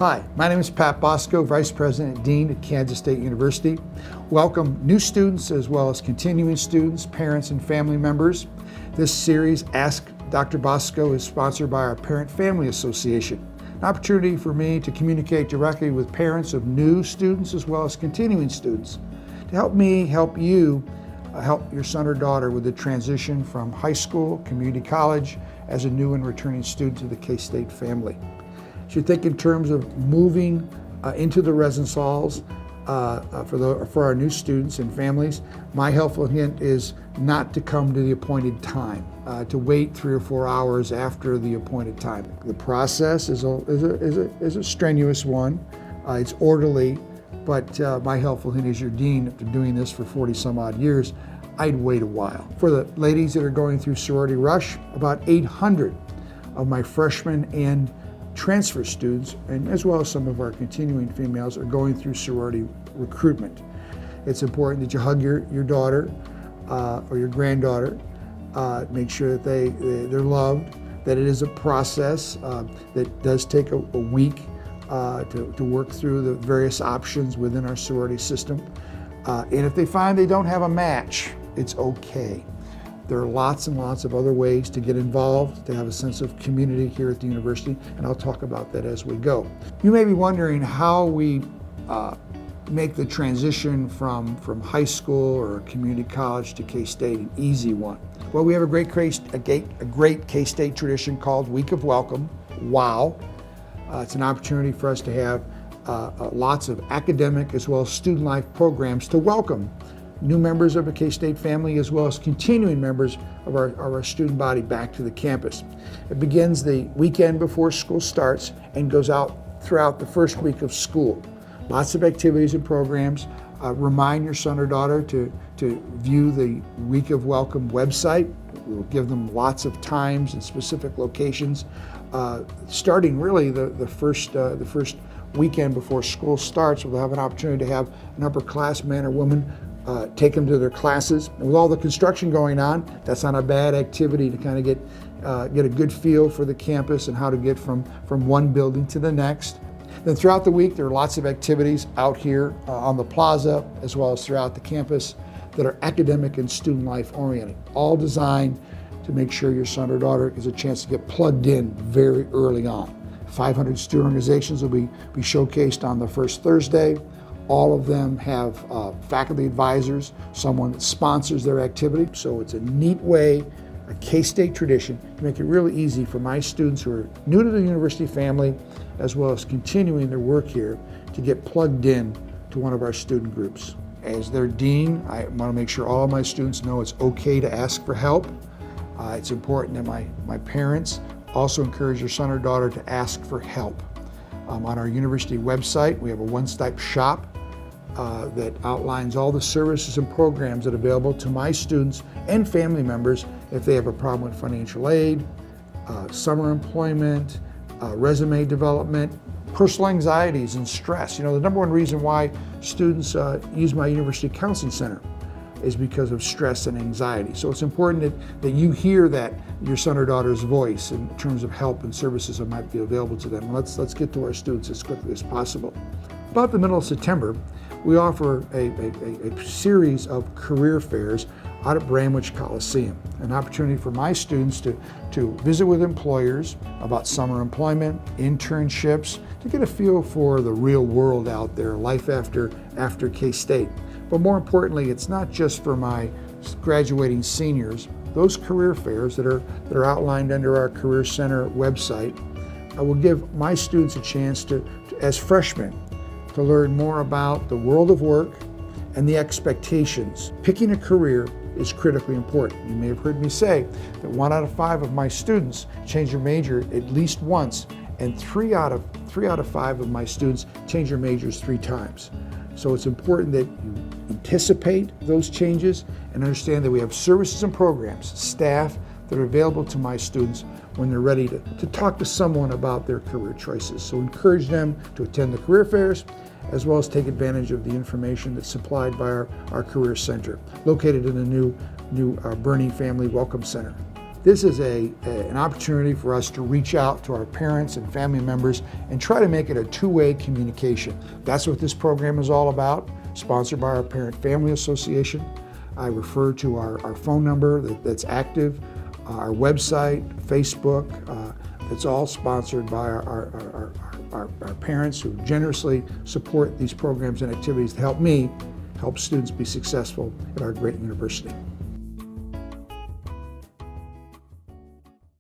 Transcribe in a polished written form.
Hi, my name is Pat Bosco, Vice President and Dean at Kansas State University. Welcome new students as well as continuing students, parents, and family members. This series, Ask Dr. Bosco, is sponsored by our Parent Family Association, an opportunity for me to communicate directly with parents of new students as well as continuing students to help me help you help your son or daughter with the transition from high school, community college, as a new and returning student to the K-State family. So you think in terms of moving into the residence halls for our new students and families, my helpful hint is not to come to the appointed time, to wait 3 or 4 hours after the appointed time. The process is a strenuous one. It's orderly, but my helpful hint is your dean, after doing this for 40 some odd years, I'd wait a while. For the ladies that are going through sorority rush, about 800 of my freshmen and transfer students, and as well as some of our continuing females, are going through sorority recruitment. It's important that you hug your daughter or your granddaughter, make sure that they're loved, that it is a process that does take a week to work through the various options within our sorority system. And if they find they don't have a match, it's okay. There are lots and lots of other ways to get involved, to have a sense of community here at the university, and I'll talk about that as we go. You may be wondering how we make the transition from high school or community college to K-State an easy one. Well, we have a great K-State tradition called Week of Welcome, WOW. It's an opportunity for us to have lots of academic as well as student life programs to welcome new members of the K-State family as well as continuing members of our student body back to the campus. It begins the weekend before school starts and goes out throughout the first week of school. Lots of activities and programs. Remind your son or daughter to view the Week of Welcome website. We'll give them lots of times and specific locations, starting really the first weekend before school starts. We'll have an opportunity to have an upperclass man or woman take them to their classes. And with all the construction going on, that's not a bad activity to kind of get a good feel for the campus and how to get from one building to the next. Then throughout the week, there are lots of activities out here on the plaza as well as throughout the campus that are academic and student life oriented, all designed to make sure your son or daughter gets a chance to get plugged in very early on. 500 student organizations will be showcased on the first Thursday. All of them have faculty advisors, someone that sponsors their activity. So it's a neat way, a K-State tradition, to make it really easy for my students who are new to the university family, as well as continuing their work here, to get plugged in to one of our student groups. As their dean, I want to make sure all of my students know it's okay to ask for help. It's important that my parents also encourage your son or daughter to ask for help. On our university website, we have a one-stop shop that outlines all the services and programs that are available to my students and family members if they have a problem with financial aid, summer employment, resume development, personal anxieties and stress. You know, the number one reason why students use my University Counseling Center is because of stress and anxiety. So it's important that you hear that your son or daughter's voice in terms of help and services that might be available to them. Let's get to our students as quickly as possible. About the middle of September, we offer a series of career fairs out at Bramwich Coliseum, an opportunity for my students to visit with employers about summer employment, internships, to get a feel for the real world out there, life after K-State. But more importantly, it's not just for my graduating seniors. Those career fairs that are outlined under our Career Center website will give my students a chance to, as freshmen, to learn more about the world of work and the expectations. Picking a career is critically important. You may have heard me say that 1 out of 5 of my students change their major at least once, and 3 out of 5 of my students change their majors 3 times. So it's important that you anticipate those changes and understand that we have services and programs, staff that are available to my students when they're ready to talk to someone about their career choices. So encourage them to attend the career fairs as well as take advantage of the information that's supplied by our Career Center, located in the new Bernie Family Welcome Center. This is an opportunity for us to reach out to our parents and family members and try to make it a two-way communication. That's what this program is all about, sponsored by our Parent Family Association. I refer to our phone number that's active, our website, Facebook. It's all sponsored by our parents who generously support these programs and activities to help me help students be successful at our great university.